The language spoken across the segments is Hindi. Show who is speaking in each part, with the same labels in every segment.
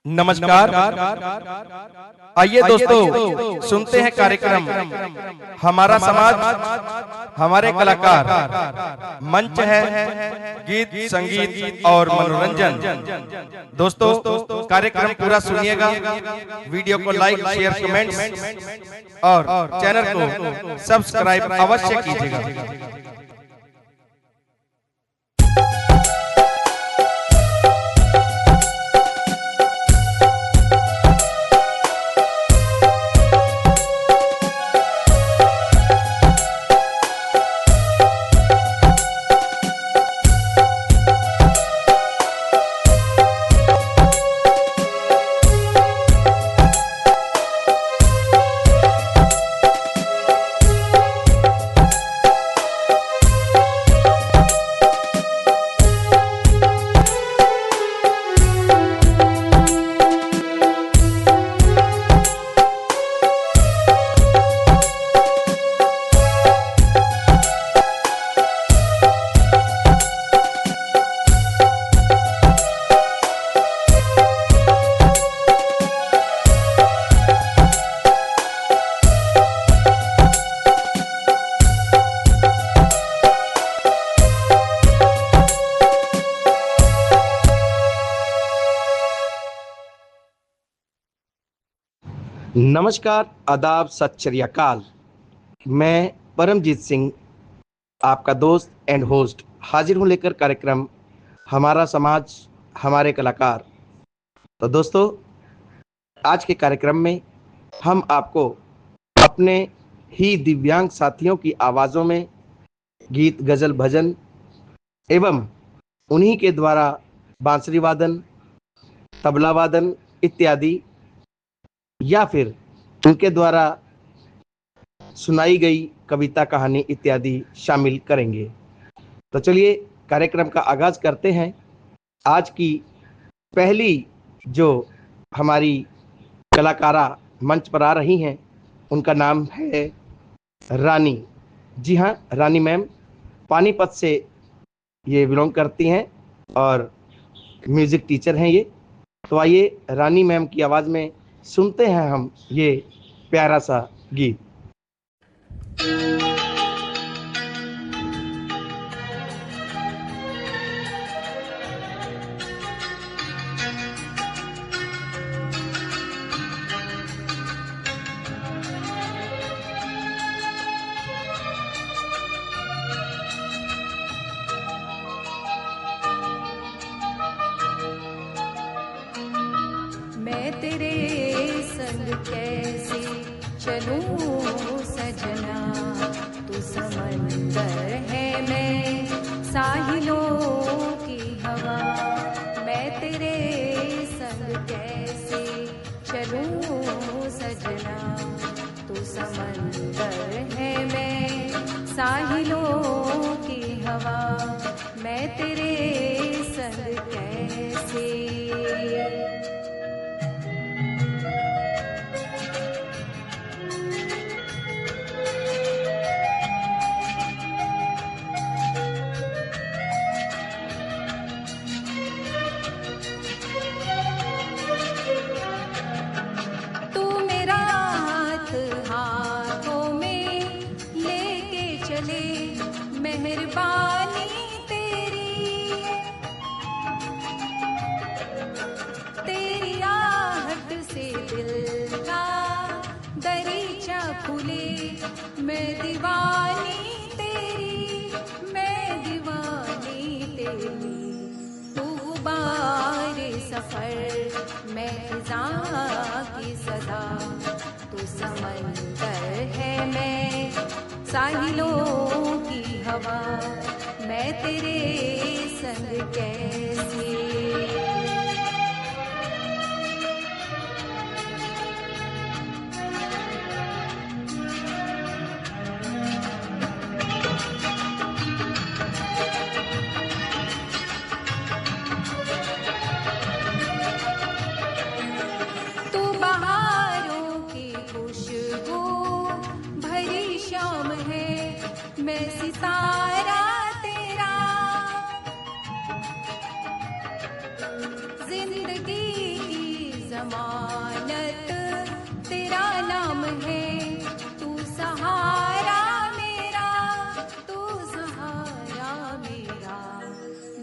Speaker 1: नमस्कार। आइए दोस्तों, सुनते हैं कार्यक्रम हमारा समाज हमारे कलाकार। मंच है गीत संगीत और मनोरंजन। दोस्तों, कार्यक्रम पूरा सुनिएगा। वीडियो को लाइक शेयर कमेंट्स और चैनल को सब्सक्राइब अवश्य कीजिएगा।
Speaker 2: नमस्कार, आदाब, सत श्री अकाल। मैं परमजीत सिंह, आपका दोस्त एंड होस्ट, हाजिर हूँ लेकर कार्यक्रम हमारा समाज हमारे कलाकार। तो दोस्तों, आज के कार्यक्रम में हम आपको अपने ही दिव्यांग साथियों की आवाज़ों में गीत, गज़ल, भजन एवं उन्हीं के द्वारा बांसुरी वादन, तबला वादन इत्यादि या फिर उनके द्वारा सुनाई गई कविता, कहानी इत्यादि शामिल करेंगे। तो चलिए कार्यक्रम का आगाज करते हैं। आज की पहली जो हमारी कलाकारा मंच पर आ रही हैं, उनका नाम है रानी। जी हाँ, रानी मैम पानीपत से ये बिलोंग करती हैं और म्यूज़िक टीचर हैं ये। तो आइए रानी मैम की आवाज़ में सुनते हैं हम ये प्यारा सा गीत।
Speaker 3: मैं तेरे संग कैसे चलूं सजना, तू समंदर है मैं साहिलों की हवा। मैं तेरे संग कैसे चलूं सजना, तू समंदर है मैं साहिलों की हवा। मैं तेरे संग कैसे मेहरबानी तेरी आहट से दिल का दरीचा खुले। मैं दीवानी तेरी तू बारे सफर मैं फिजा की सदा। तू समंदर है मैं साहिलों की हवा। मैं तेरे संग कैसे तू बहारों की खुशबू भरी शाम है। मैं सितारा तेरा जिंदगी की जमानत तेरा नाम है, तू सहारा मेरा, तू सहारा मेरा।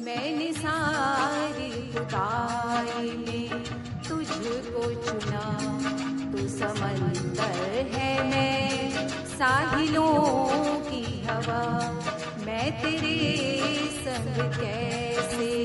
Speaker 3: मैंने सारी खुदाई में तुझको चुना, तू समंदर है मैं साहिलों की हवा, मैं तेरे संग कैसे।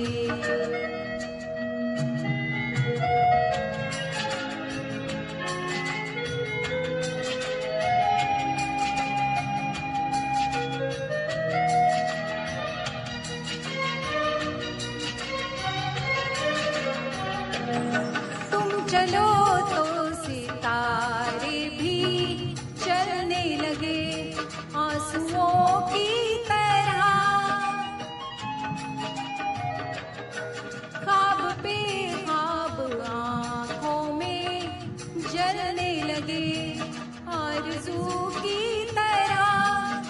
Speaker 3: चलो तो सितारे भी चलने लगे आंसुओं की तरह, ख्वाब पे ख्वाब आँखों में जलने लगे आरज़ू की तरह,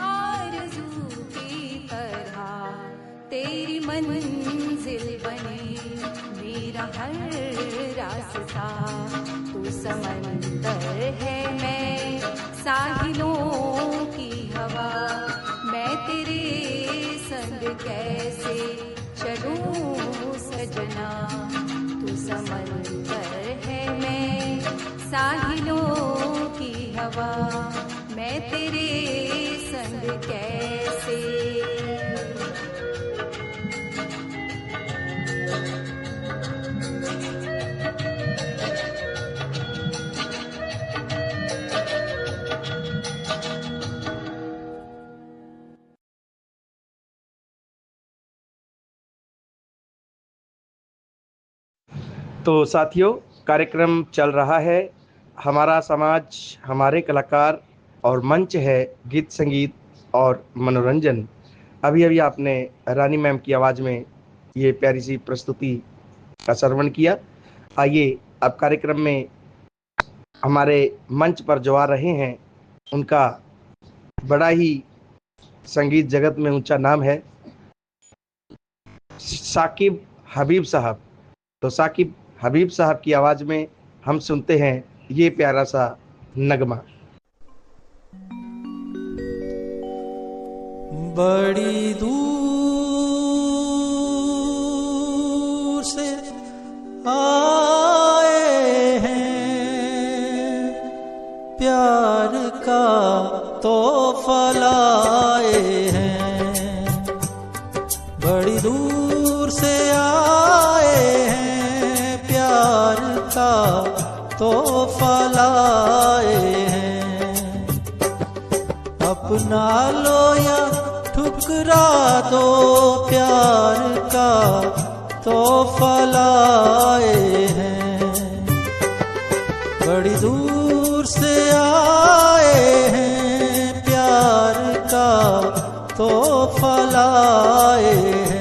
Speaker 3: आरज़ू की तरह। तेरी मंजिल बने मेरा हर रास्ता, तू समंदर है मैं साहिलों की हवा, मैं तेरे संग कैसे चलूं सजना। तू समंदर है मैं साहिलों की हवा, मैं तेरे संग कैसे।
Speaker 2: तो साथियों, कार्यक्रम चल रहा है हमारा समाज हमारे कलाकार, और मंच है गीत संगीत और मनोरंजन। अभी अभी आपने रानी मैम की आवाज़ में ये प्यारी सी प्रस्तुति का श्रवण किया। आइए अब कार्यक्रम में हमारे मंच पर जो आ रहे हैं उनका बड़ा ही संगीत जगत में ऊंचा नाम है, साकिब हबीब साहब। तो साकिब हबीब साहब की आवाज़ में हम सुनते हैं ये प्यारा सा नगमा।
Speaker 4: बड़ी दूर से आए हैं, प्यार का तोहफा लाए हैं। बड़ी दूर से आए हैं, प्यार का तोहफा लाए हैं। अपना लो या ठुकरा दो, प्यार का तोहफा लाए हैं। बड़ी दूर से आए हैं, प्यार का तोहफा लाए हैं।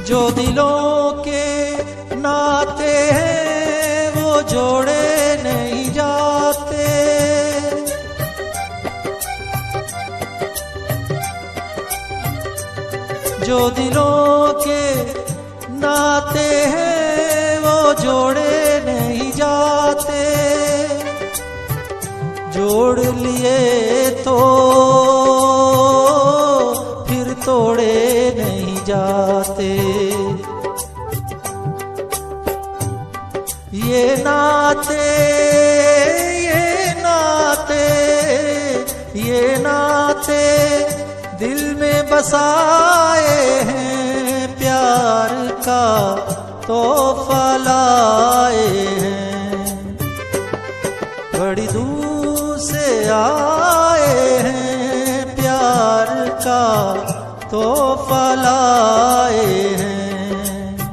Speaker 4: जो दिलों के नाते हैं वो जोड़े नहीं जाते। जो दिलों के नाते हैं वो जोड़े नहीं जाते। जोड़ लिए तो फिर तोड़े नहीं जाते। ये नाते ये नाते ये नाते दिल में बसाए हैं, प्यार का तोहफा लाए हैं। बड़ी दूर से आए हैं, प्यार का तोहफा लाए हैं।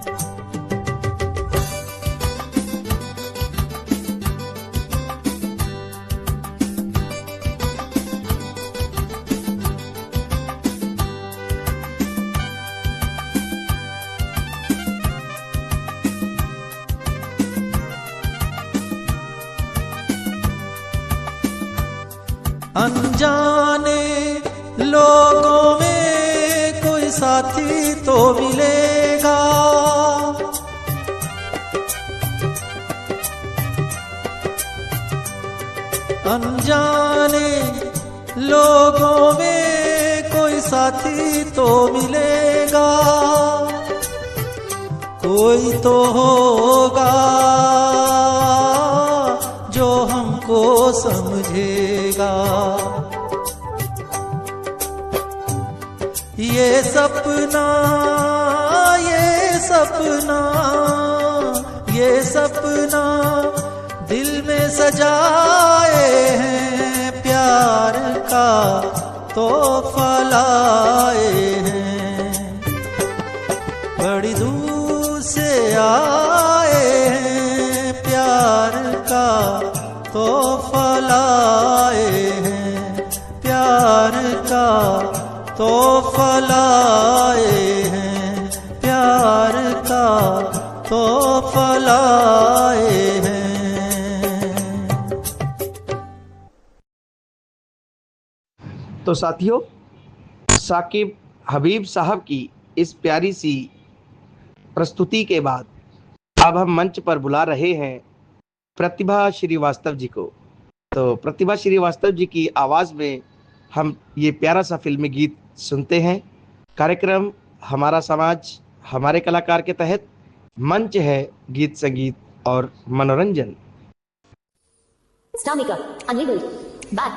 Speaker 4: अनजाने लोगों में कोई साथी तो मिलेगा, अनजाने लोगों में कोई साथी तो मिलेगा, कोई तो होगा जो हमको समझेगा। ये सपना, ये सपना, ये सपना दिल में सजाए हैं, प्यार का तोहफा लाए हैं। बड़ी दूर से आए हैं, प्यार का तोहफा लाए हैं, प्यार का तोहफा लाए हैं, प्यार का तोहफा लाए हैं।
Speaker 2: तो साथियों, साकिब हबीब साहब की इस प्यारी सी प्रस्तुति के बाद अब हम मंच पर बुला रहे हैं प्रतिभा श्रीवास्तव जी को। तो प्रतिभा श्रीवास्तव जी की आवाज़ में हम ये प्यारा सा फिल्मी गीत सुनते हैं। कार्यक्रम हमारा समाज हमारे कलाकार के तहत मंच है गीत संगीत और मनोरंजन।
Speaker 5: Stomach up, unable, back.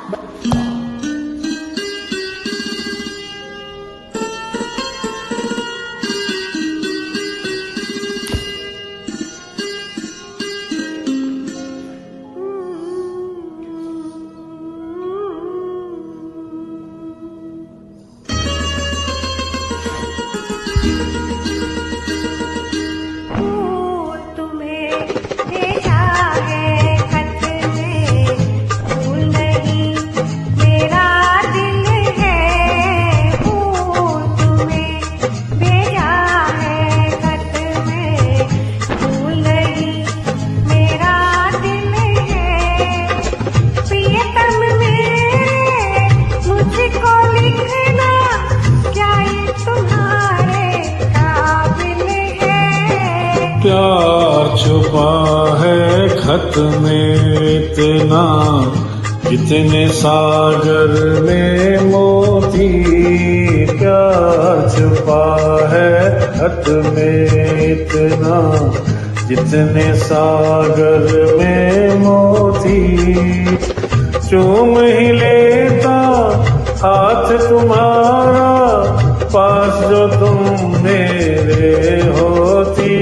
Speaker 6: प्यार छुपा है खत में इतना, जितने सागर में मोती। प्यार छुपा है खत में इतना, जितने सागर में मोती। चूम ही लेता हाथ तुम्हारा, पास जो तुम मेरे होती।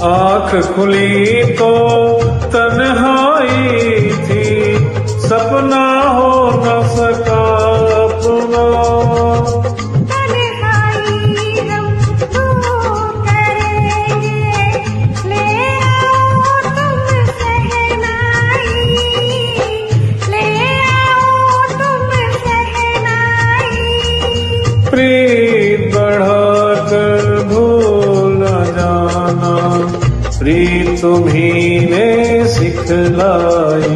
Speaker 6: आँख खुली तो तन्हाई थी, सपना हो न सका अपना।
Speaker 3: तन्हाई हम दूर करेंगे, ले आओ तुम सहनाई, ले आओ तुम सहनाई।
Speaker 6: प्रीत बढ़ाकर भूल न जाना, प्रीत तुम्हीं ने सिखलाई।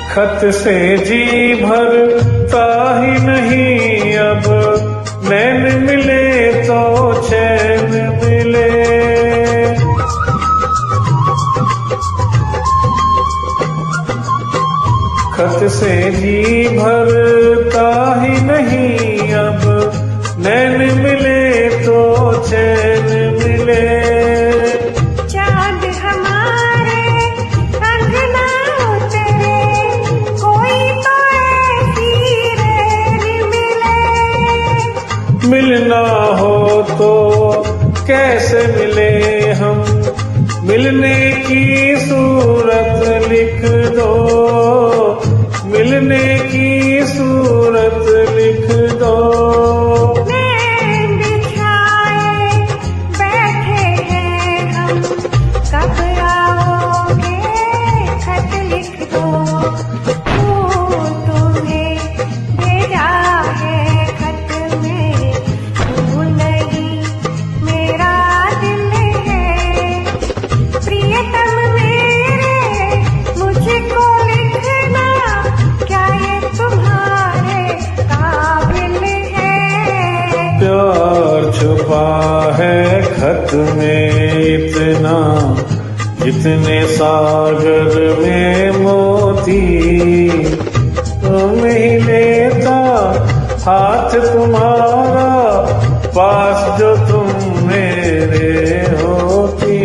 Speaker 6: खत से जी भरता ही नहीं अब, नैन मिले तो चैन मिले। खत से जी भरता ही नहीं अब, नैन मिले तो चैन मिले।
Speaker 3: चाँद हमारे अंगना उतरे, कोई तो ऐसी रैन मिले।
Speaker 6: मिलना हो तो कैसे मिले हम, मिलने की सूरत लिख दो, मिलने की सूरत लिख दो।
Speaker 3: नैन बिछाए बैठे हैं हम, कब आओगे खत लिख दो। फूल तुम्हें भेजा है खत में, तू नहीं मेरा दिल है। प्रियतम मेरे मुझको लिखना, क्या ये तुम्हारे काबिल है।
Speaker 6: प्यार छुपा है खत में इतना, जितने सागर में मोती। तुम ही लेता हाथ तुम्हारा, पास जो तुम मेरे होती।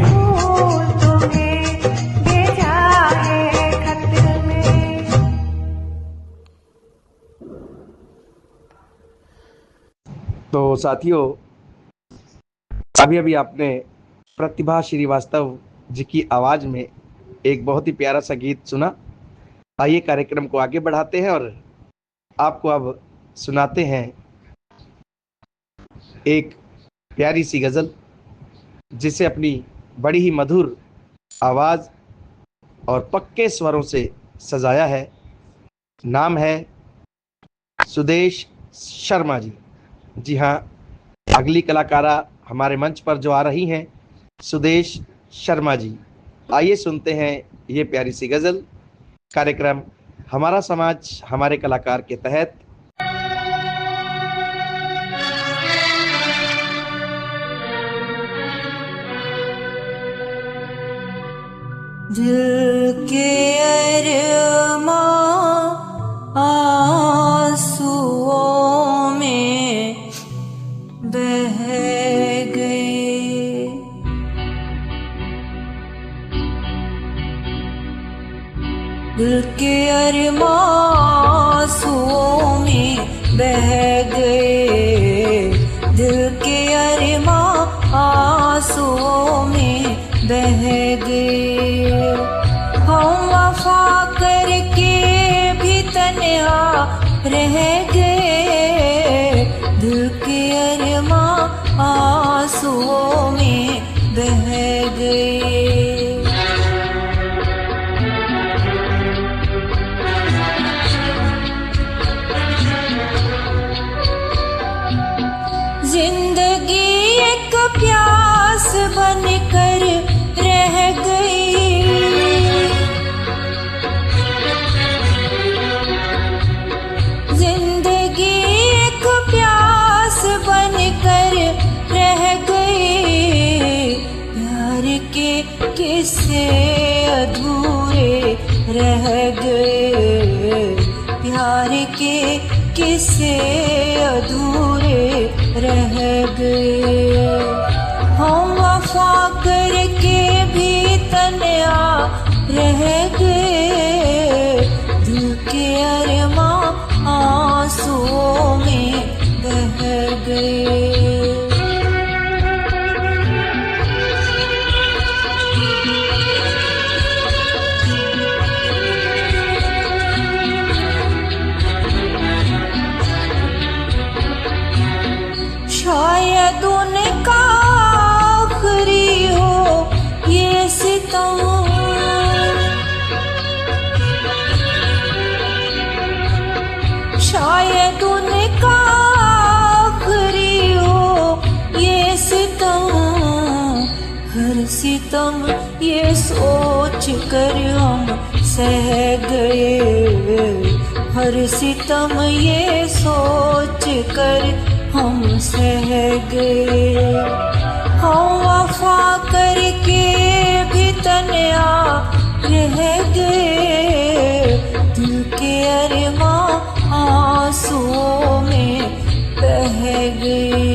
Speaker 3: फूल तुम्हें भेजा है खत में।
Speaker 2: तो साथियों, अभी अभी आपने प्रतिभा श्रीवास्तव जी की आवाज़ में एक बहुत ही प्यारा सा गीत सुना। आइए कार्यक्रम को आगे बढ़ाते हैं और आपको अब सुनाते हैं एक प्यारी सी गज़ल, जिसे अपनी बड़ी ही मधुर आवाज़ और पक्के स्वरों से सजाया है। नाम है सुदेश शर्मा जी। जी हाँ, अगली कलाकारा हमारे मंच पर जो आ रही हैं, सुदेश शर्मा जी। आइए सुनते हैं ये प्यारी सी गज़ल, कार्यक्रम हमारा समाज हमारे कलाकार के तहत।
Speaker 7: दिल के अरमां आंसुओं में बह गए, दिल के अरमां आंसुओं में बह गए, दिल के अरमां आंसुओं में बह गए। हम वफा करके भी तन्हा रह गए, दिल के अरमां आंसुओं में बह गए। जिंदगी एक प्यास बनकर रह गई, जिंदगी एक प्यास बनकर रह गई। प्यार के किस्से अधूरे रह गए, प्यार के किस्से अधूरे रह गए। हम वफा करके भी तन्हा रह गए, दिल के अरमां आंसुओं में बह गए। शायद उनका आखिरी हो ये सितम, शायद उनका आखिरी हो ये सितम। हर सितम ये सोच कर हम सह गए। हर सितम ये सोच कर हम सह गए। हम वफा करके भी तन्हा रह गए। दिल के अरमां आंसुओं में बह गए।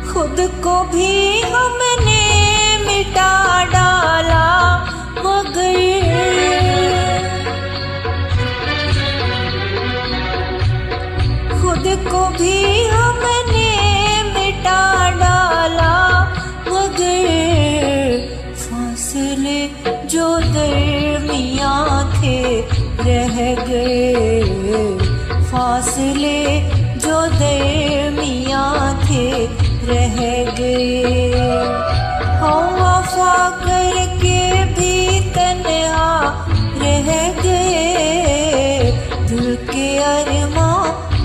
Speaker 7: खुद को भी हमने मिटा डाला मगर खुद को भी हमने मिटा डाला मगर फासले जो दरमियां थे रह गए। फासले जो दरमियां थे रह गए। हम वफा करके भी तन्हा रह गए। दिल के अरमां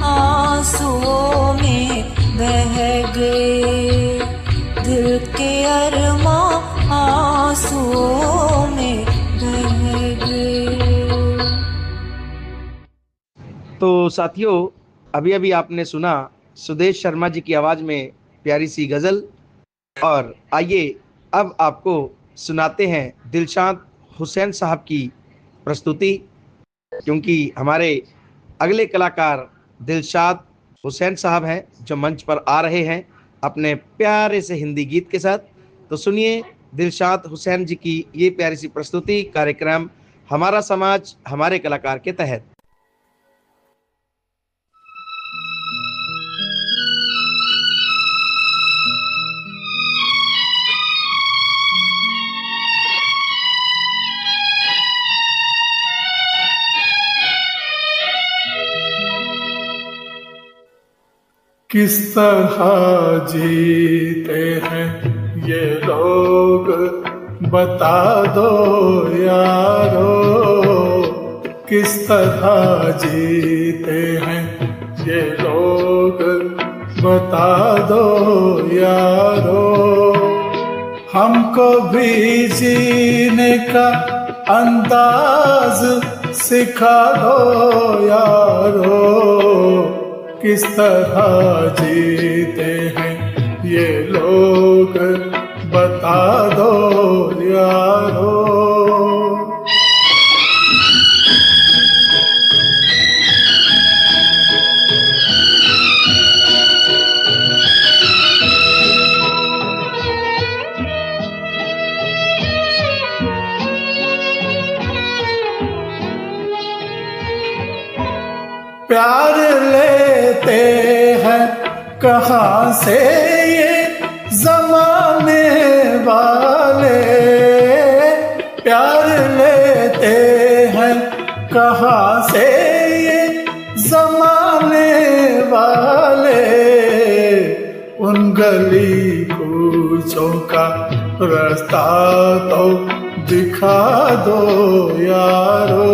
Speaker 7: आंसुओं में बह गए। दिल के अरमां आंसुओं में बह गए।
Speaker 2: तो साथियों, अभी अभी आपने सुना सुदेश शर्मा जी की आवाज़ में प्यारी सी गज़ल। और आइए अब आपको सुनाते हैं दिलशाद हुसैन साहब की प्रस्तुति, क्योंकि हमारे अगले कलाकार दिलशाद हुसैन साहब हैं जो मंच पर आ रहे हैं अपने प्यारे से हिंदी गीत के साथ। तो सुनिए दिलशाद हुसैन जी की ये प्यारी सी प्रस्तुति, कार्यक्रम हमारा समाज हमारे कलाकार के तहत।
Speaker 6: किस तरह जीते हैं ये लोग बता दो यारो। किस तरह जीते हैं ये लोग बता दो यारो। हमको भी जीने का अंदाज सिखा दो यारो। किस तरह जीते हैं ये लोग बता दो यारो। प्यार लेते हैं कहाँ से ये जमाने वाले। प्यार लेते हैं कहाँ से ये जमाने वाले। उन गली कूचों का रास्ता तो दिखा दो यारो।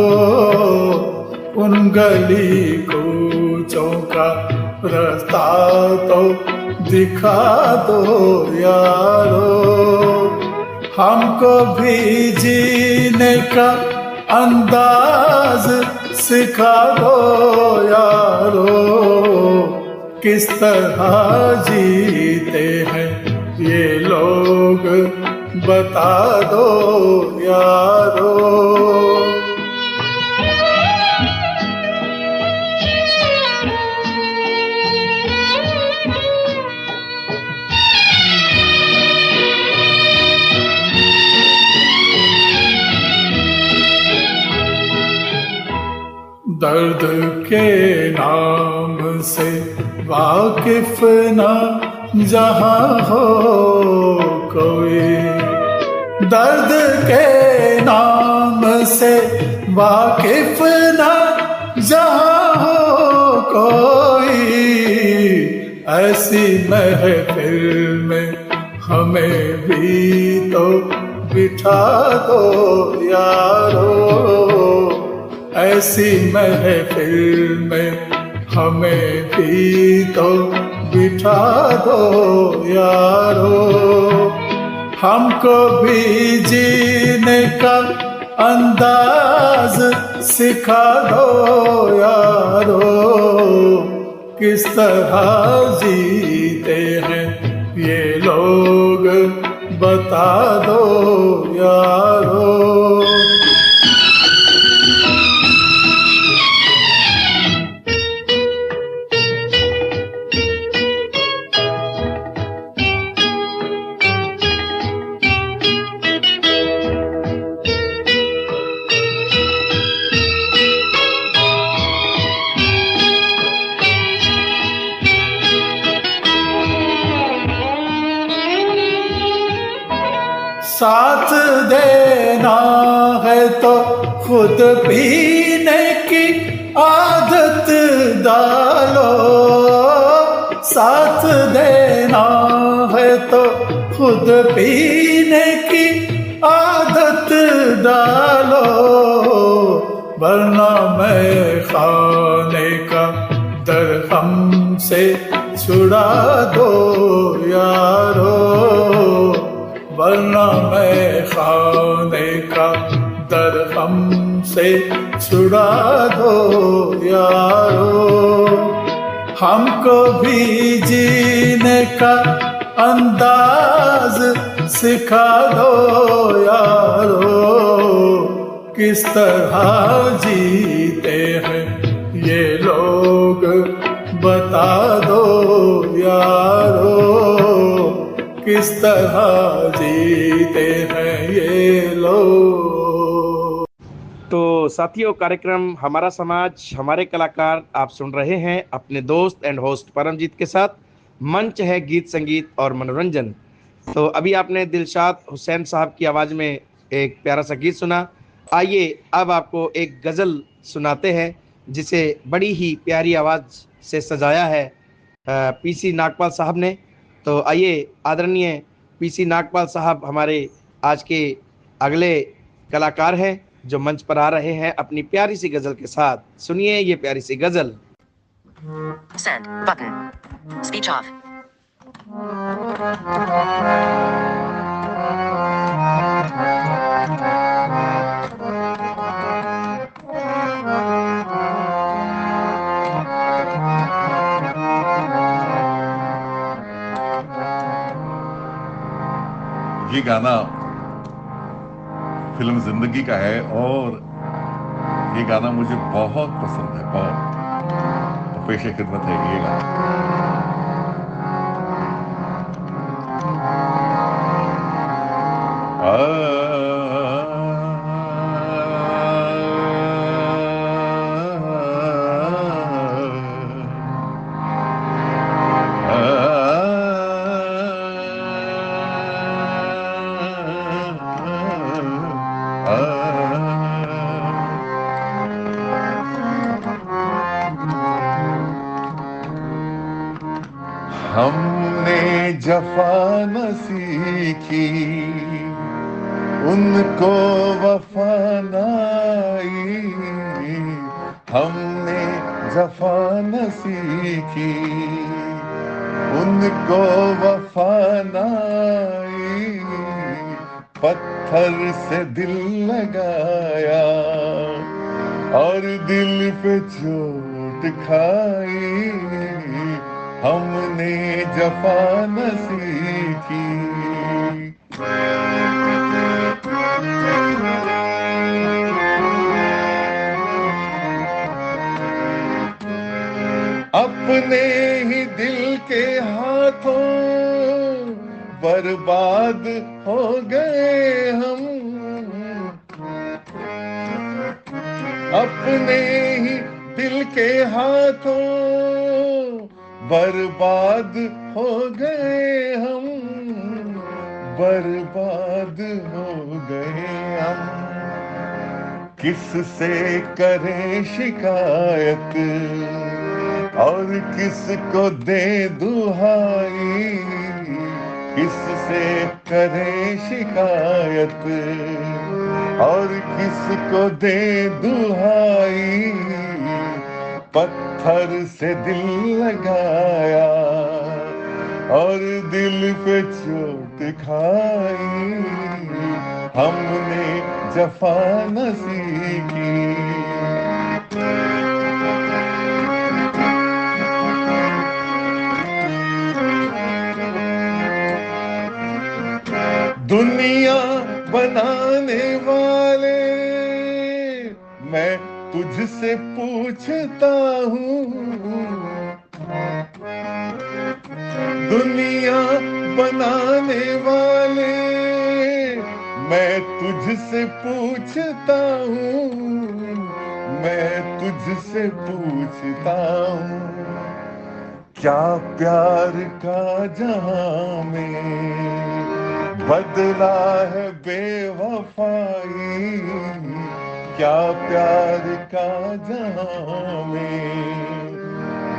Speaker 6: उन गली कूचों का रास्ता तो दिखा दो यारो। हमको भी जीने का अंदाज सिखा दो यारो। किस तरह जीते हैं ये लोग बता दो यारो। दर्द के नाम से वाकिफ न जहां हो कोई। दर्द के नाम से वाकिफ न जहां हो कोई। ऐसी महफिल में हमें भी तो बिठा दो यारो, ऐसी महफिल में हमें भी तो बिठा दो यारो, हमको भी जीने का अंदाज सिखा दो यारो, किस तरह जीते हैं ये लोग बता दो यारो। साथ देना है तो खुद पीने की आदत डालो, साथ देना है तो खुद पीने की आदत डालो, वरना मैं खाने का दर हमसे छुड़ा दो यारो, वरना मैं खाने का दर हमसे छुड़ा दो यारो, हमको भी जीने का अंदाज सिखा दो यारो, किस तरह जीते हैं ये लोग बता दो यारो, किस तरह जीते हैं ये लोग।
Speaker 2: तो साथियों, कार्यक्रम हमारा समाज हमारे कलाकार आप सुन रहे हैं अपने दोस्त एंड होस्ट परमजीत के साथ। मंच है गीत संगीत और मनोरंजन। तो अभी आपने दिलशाद हुसैन साहब की आवाज़ में एक प्यारा सा गीत सुना। आइए अब आपको एक गज़ल सुनाते हैं जिसे बड़ी ही प्यारी आवाज़ से सजाया है पीसी नागपाल साहब ने। तो आइए, आदरणीय पीसी नागपाल साहब हमारे आज के अगले कलाकार हैं जो मंच पर आ रहे हैं अपनी प्यारी सी गज़ल के साथ। सुनिए ये प्यारी सी गज़ल।
Speaker 8: Send button. Speech off.
Speaker 9: ये गाना फिल्म जिंदगी का है और ये गाना मुझे बहुत पसंद है, बहुत। तो पेशे खिदमत है ये गाना। हमने जफा न सीखी, उनको वफा न आई। हमने जफा न सीखी, उनको वफा न आई। पत्थर से दिल लगाया और दिल पे चोट खाई। हमने जफा न सीखी। अपने ही दिल के हाथों बर्बाद हो गए हम। अपने ही दिल के हाथों बर्बाद हो गए हम। बर्बाद हो गए हम। किससे करें शिकायत और किसको दे दुहाई। किससे किससे करें शिकायत और किसको दे दुहाई, पत्थर से दिल लगाया और दिल पे चोट खाई, हमने जफा न सीखी। दुनिया बनाने वाले मैं तुझसे पूछता हूँ, दुनिया बनाने वाले मैं तुझसे पूछता हूँ, मैं तुझसे पूछता हूँ, क्या प्यार का जहां में बदला है बेवफाई, क्या प्यार का जहां में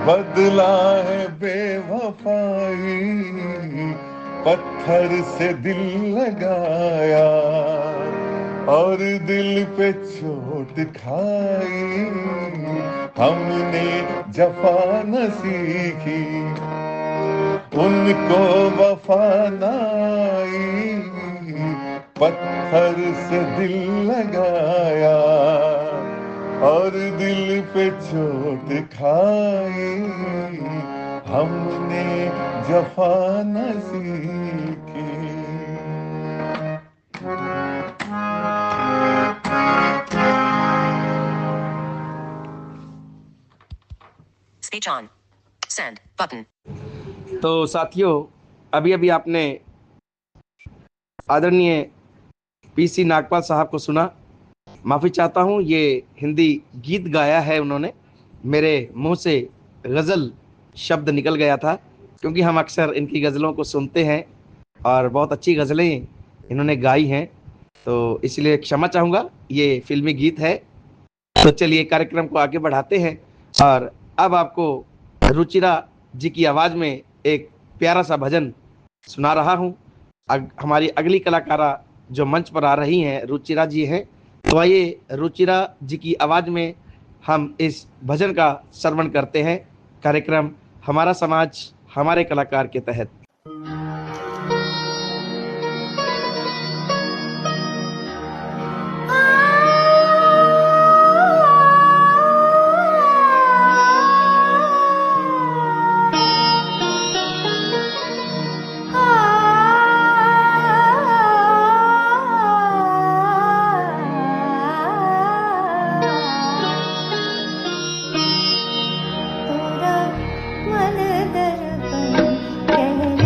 Speaker 9: बदला है बेवफाई, पत्थर से दिल लगाया और दिल पे चोट खाई, हमने जफा न सीखी, उनको वफा न आई, पत्थर से दिल लगाया और दिल पे चोट खाई, हमने जफा न सीखी।
Speaker 8: Speech on. Send button.
Speaker 2: तो साथियों, अभी अभी आपने आदरणीय पीसी नागपाल साहब को सुना। माफ़ी चाहता हूँ, ये हिंदी गीत गाया है उन्होंने, मेरे मुंह से गज़ल शब्द निकल गया था, क्योंकि हम अक्सर इनकी गज़लों को सुनते हैं और बहुत अच्छी गज़लें इन्होंने गाई हैं, तो इसलिए क्षमा चाहूँगा, ये फिल्मी गीत है। तो चलिए कार्यक्रम को आगे बढ़ाते हैं और अब आपको रुचिरा जी की आवाज़ में एक प्यारा सा भजन सुना रहा हूँ। हमारी अगली कलाकारा जो मंच पर आ रही हैं रुचिरा जी हैं, तो आइए रुचिरा जी की आवाज़ में हम इस भजन का श्रवण करते हैं, कार्यक्रम हमारा समाज हमारे कलाकार के तहत।
Speaker 3: मन दर्पण कहने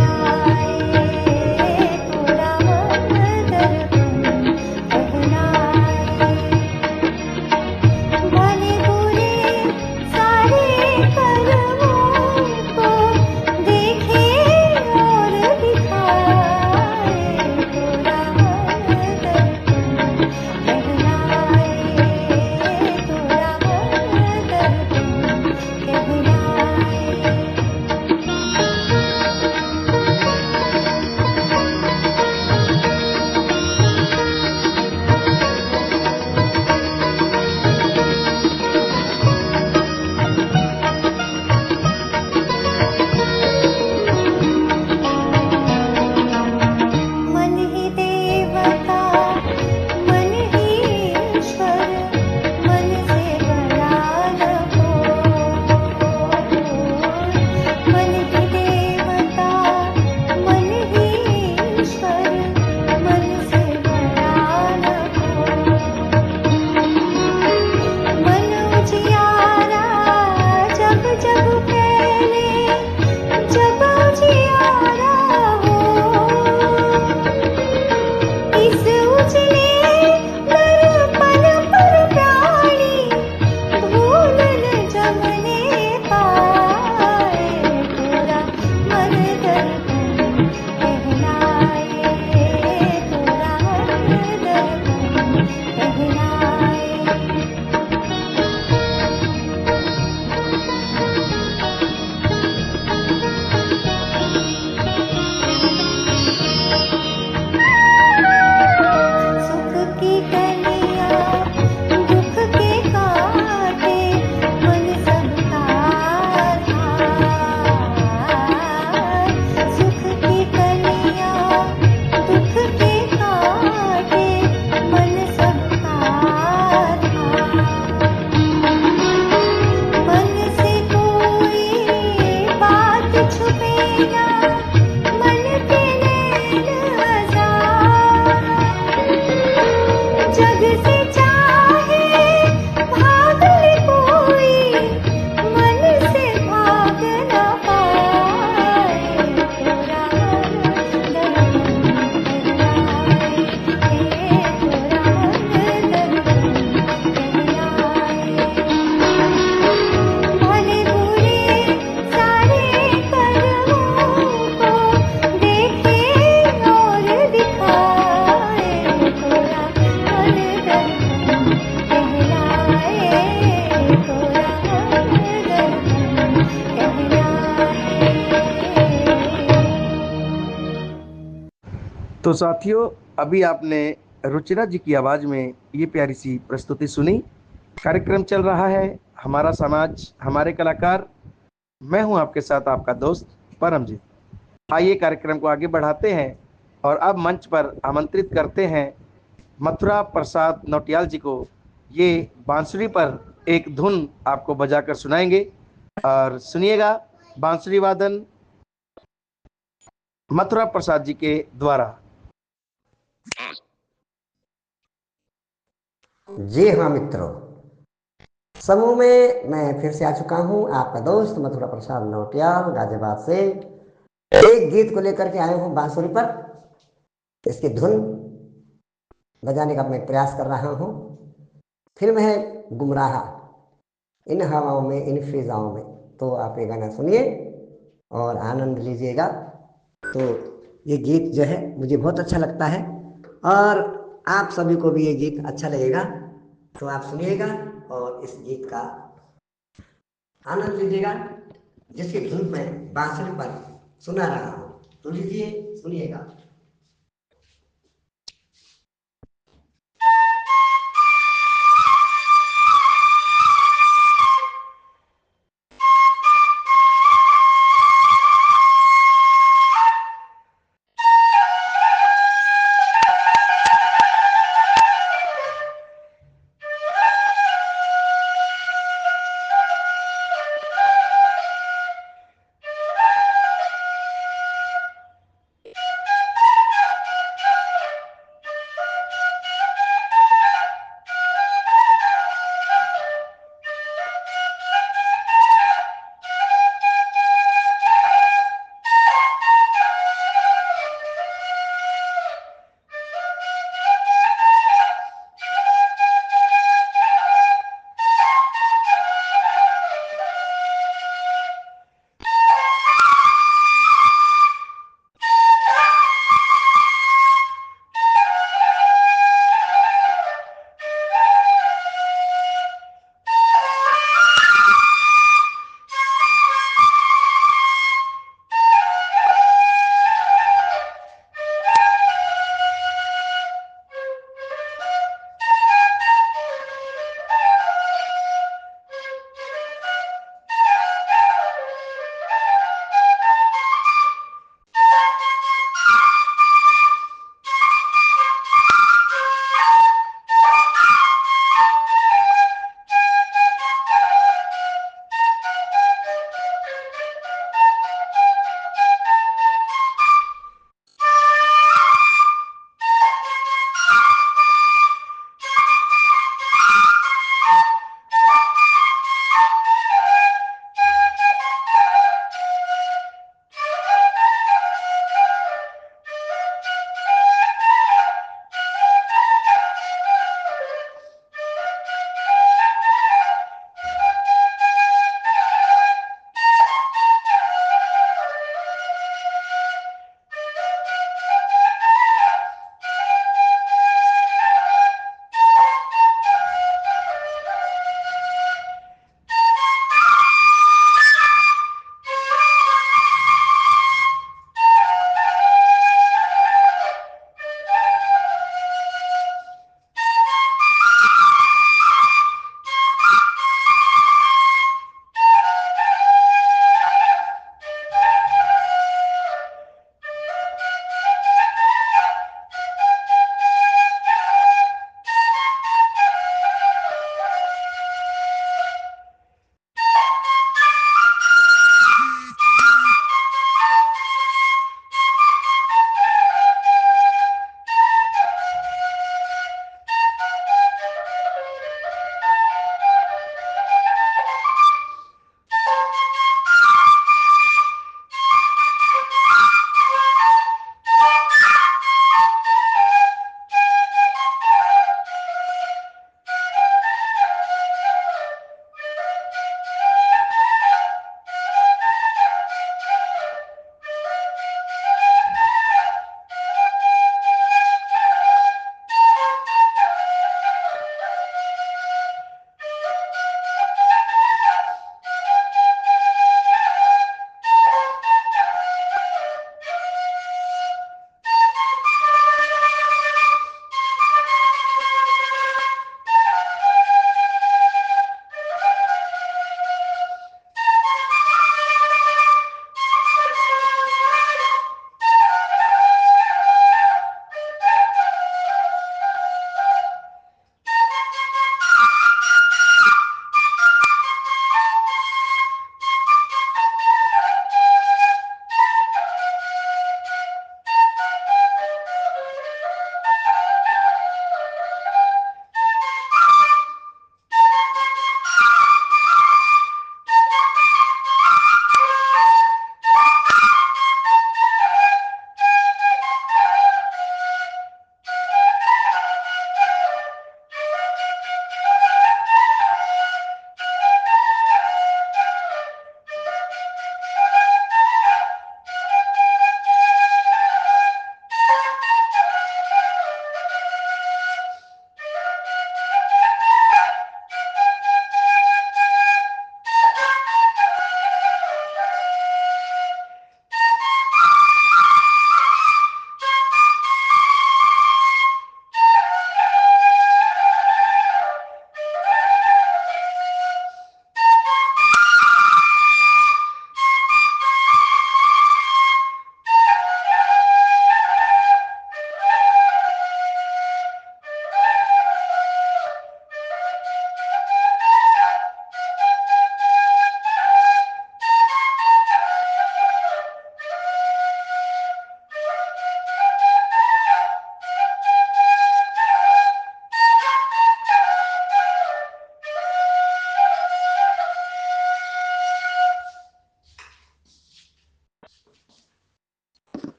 Speaker 3: जग से चाहे भाग ले कोई, मन से भाग न पाए। थोड़ा भले बुरे सारे कर्मों को देखे और दिखाए। थोड़ा मन दर्पण कहलाए, थोड़ा मन दर्पण कहलाए।
Speaker 2: तो साथियों, अभी आपने रुचिरा जी की आवाज़ में ये प्यारी सी प्रस्तुति सुनी। कार्यक्रम चल रहा है हमारा समाज हमारे कलाकार। मैं हूं आपके साथ आपका दोस्त परमजीत। आइए कार्यक्रम को आगे बढ़ाते हैं और अब मंच पर आमंत्रित करते हैं मथुरा प्रसाद नौटियाल जी को। ये बांसुरी पर एक धुन आपको बजाकर सुनाएंगे और सुनिएगा बांसुरी वादन मथुरा प्रसाद जी के द्वारा।
Speaker 10: जी हाँ मित्रों, समूह में मैं फिर से आ चुका हूँ, आपका दोस्त मथुरा प्रसाद नौटियाल गाजियाबाद से। एक गीत को लेकर के आया हूँ बांसुरी पर। इसकी धुन बजाने का मैं प्रयास कर रहा हूँ। फिल्म है गुमराह, इन हवाओं में इन फिजाओं में। तो आप ये गाना सुनिए और आनंद लीजिएगा। तो ये गीत जो है मुझे बहुत अच्छा लगता है और आप सभी को भी ये गीत अच्छा लगेगा। तो आप सुनिएगा और इस गीत का आनंद लीजिएगा, जिसकी धुन मैं बांसुरी पर सुना रहा हूँ। तो लीजिए, सुनिएगा।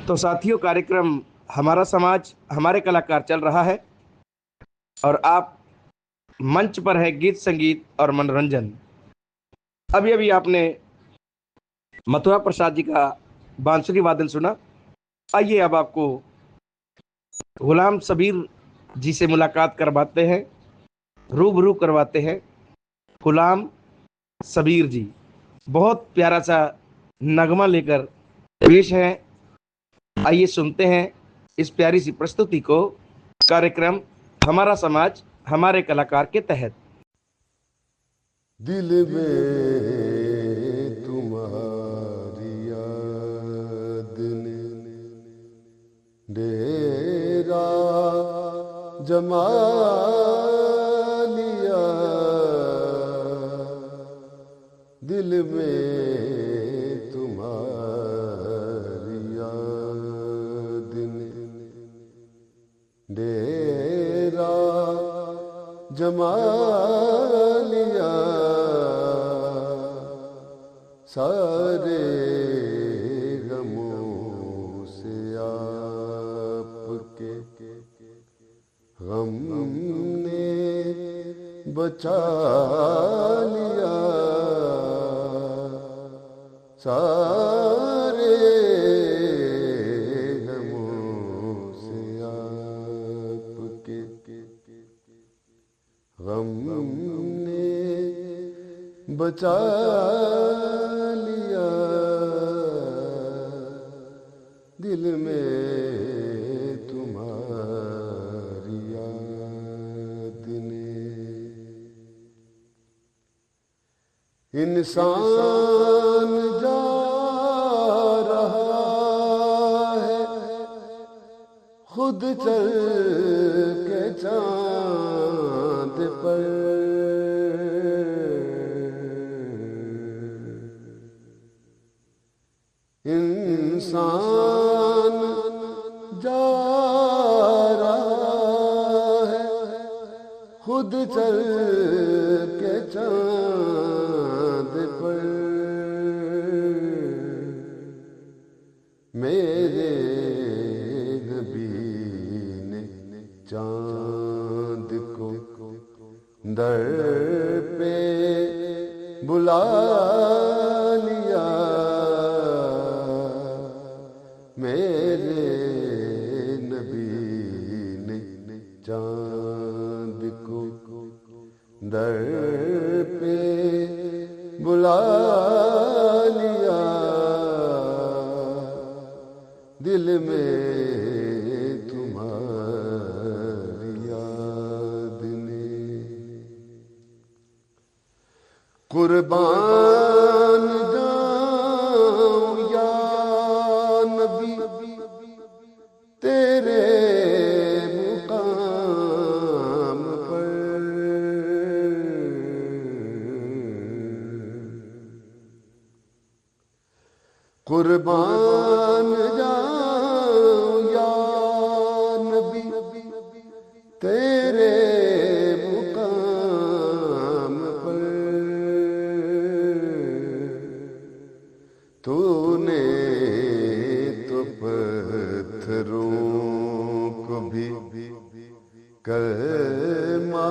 Speaker 2: तो साथियों, कार्यक्रम हमारा समाज हमारे कलाकार चल रहा है और आप मंच पर है गीत संगीत और मनोरंजन। अभी अभी आपने मथुरा प्रसाद जी का बांसुरी वादन सुना। आइए अब आपको गुलाम सबीर जी से मुलाकात करवाते हैं, रूबरू करवाते हैं। गुलाम सबीर जी बहुत प्यारा सा नगमा लेकर पेश है। आइए सुनते हैं इस प्यारी सी प्रस्तुति को, कार्यक्रम हमारा समाज हमारे कलाकार के तहत।
Speaker 6: दिल में तुम्हारी याद ने डेरा जमा लिया, दिल में तुम्हारी याद ने डेरा जमा लिया, सारे गमों से आपके गम ने बचा लिया, सारे गमों से आपके गम ने बचा लिया, दिल में तुम्हारी याद ने। इंसान जा रहा है खुद चल के चांद पर, इंसान जा रहा है खुद चल के चांद पर, मेरे नबी ने चांद को दर पे बुला लिया, मेरे नबी ने चांद को दर पे बुला लिया, दिल में तुम्हारी याद ने। कुर्बान जाऊं या नबी तेरे मुकाम पर, कुर्बान जाऊं या नबी तेरे मुकाम पर, तूने तो पत्थरों को भी कलमा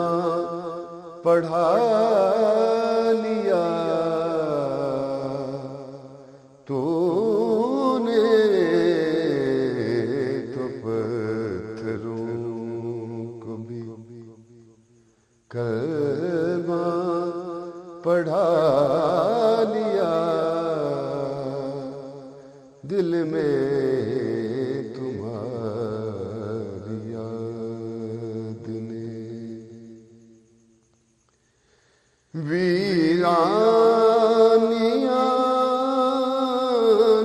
Speaker 6: पढ़ा लिया, तूने तो पत्थरों को भी कलमा पढ़ा लिया, दिल में तुम्हारी याद ने। वीरानियां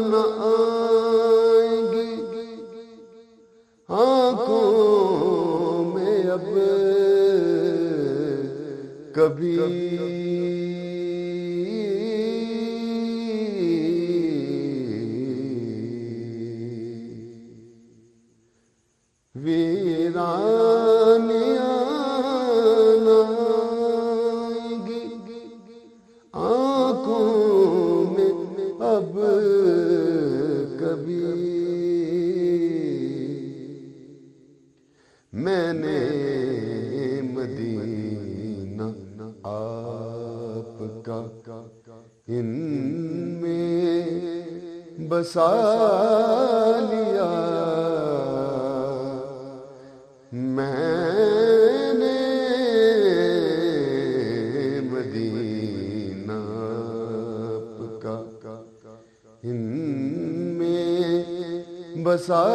Speaker 6: न आएंगी आंखों में अब कभी, वीरानियां न आएंगी आंखों में अब कभी,
Speaker 11: मैंने मदीना आपका इनमें बसा लिया। मैंने मदीना आपका इनमें बसा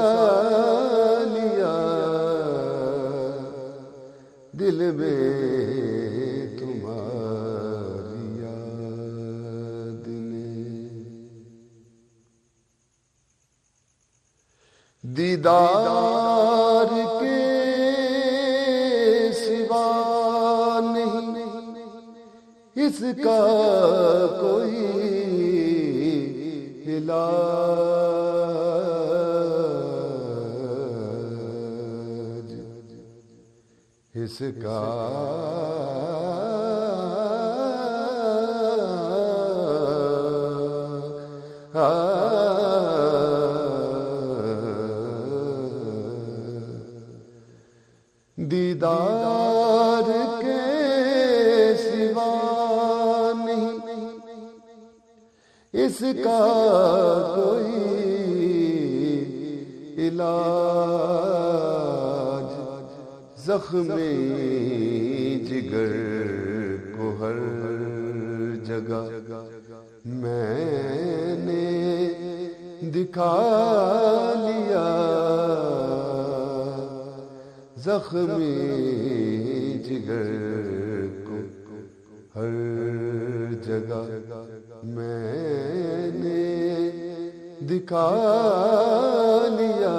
Speaker 11: लिया। दिल में तुम्हारी याद ने दीदार के सिवा नहीं इसका कोई इलाज। इसका दीदार के सिवा नहीं इसका कोई इलाज। ज़ख्मे जिगर को हर जगह मैंने दिखा लिया। ज़ख्मे जिगर को हर जगह मैंने दिखा लिया।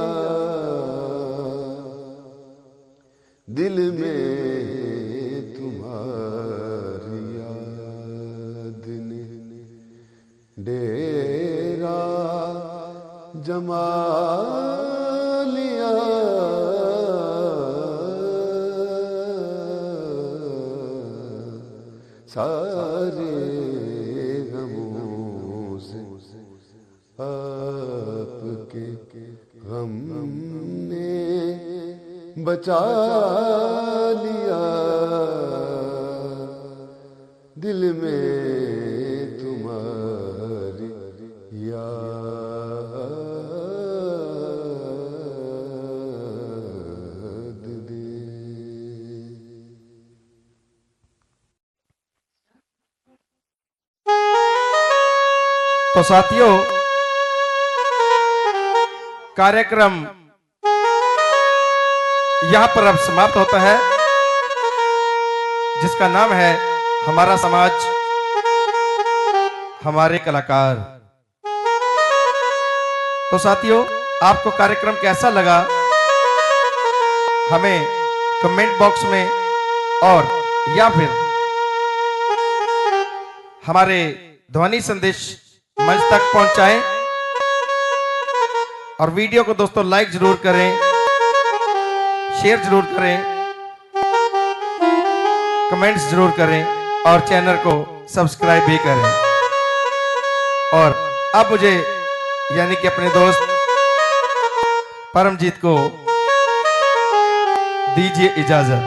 Speaker 11: दिल में तुम्हारी याद ने डेरा जमा लिया। सारे गमों से आपके गम ने बचा लिया। दिल में तुम्हारी याद दे।
Speaker 1: तो साथियों, कार्यक्रम यहां पर अब समाप्त होता है, जिसका नाम है हमारा समाज हमारे कलाकार। तो साथियों, आपको कार्यक्रम कैसा लगा हमें कमेंट बॉक्स में और या फिर हमारे ध्वनि संदेश मंच तक पहुंचाएं। और वीडियो को दोस्तों लाइक जरूर करें, शेयर जरूर करें, कमेंट्स जरूर करें और चैनल को सब्सक्राइब भी करें। और अब मुझे यानी कि अपने दोस्त परमजीत को दीजिए इजाजत।